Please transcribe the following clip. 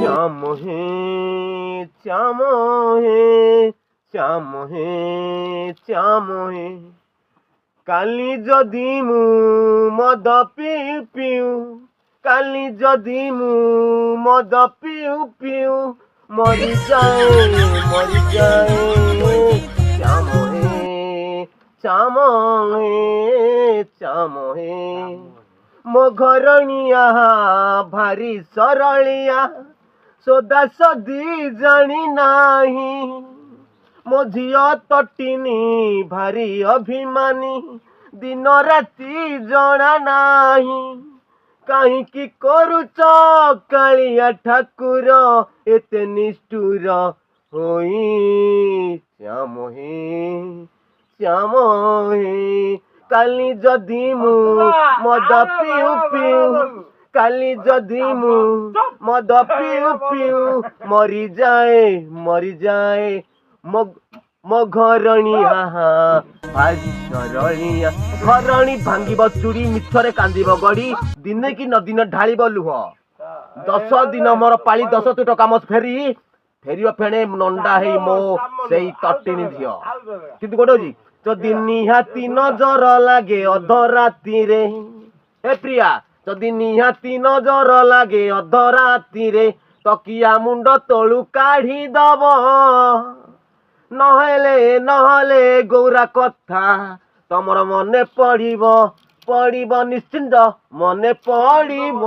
শ্যাম হে শ্যাম হে শ্যাম হে শ্যাম হে কালি যদি মু মদ পিউ পিউ কালি যদি মু মদ পিউ পিউ মরিযাଏ শ্যাম হে শ্যাম হে ଶ୍ୟାମ ହେ ମୋ ଘରଣିଆ ଭାରି ସରଳିଆ ସଦା ସଦି ଜାଣି ନାହିଁ ମୋ ଝିଅ ତଟିନି ଭାରି ଅଭିମାନୀ ଦିନ ରାତି ଜଣା ନାହିଁ କାହିଁକି କରୁଛ କାଳିଆ ଠାକୁର ଏତେ ନିଷ୍ଠୁର ହୋଇ ଶ୍ୟାମ ହେ ଶ୍ୟାମ ହେ କାଲି ଯଦି ମୁଁ ମଦ ପିଉ ପିଉ କାଲି ଯଦି ମୁଁ ମଦ ପିଉ ପିଉ ମରିଯାଏ ମୋ ଘରଣିଆ ଭାରି ସରଳିଆ ଘରଣୀ ଭାଙ୍ଗିବ ଚୁଡ଼ି ମିଛରେ କାନ୍ଦିବ ଗଡ଼ି ଦିନେ କି ନ ଦିନ ଢାଳିବ ଲୁହ 10 ଦିନ ମୋର ପାଳି 10 ତୁଟ କାମ ଫେରିବ ଫେଣେ ନଣ୍ଡା ହେଇ ମୋ ସେଇ ତଟିନି ଝିଅ କିନ୍ତୁ ଗୋଟେ ହଉଛି ଯଦି ନିହାତି ନଜର ଲାଗେ ଅଧରାତିରେ ହେ ପ୍ରିୟା ଯଦି ନିହାତି ନଜର ଲାଗେ ଅଧରାତିରେ ତକିଆ ମୁଣ୍ଡ ତଳୁ କାଢିଦବ ନହେଲେ ଗୌରା କଥା ତମର ମନେ ପଡିବ ନିଶ୍ଚିନ୍ତ ମନେ ପଡିବ।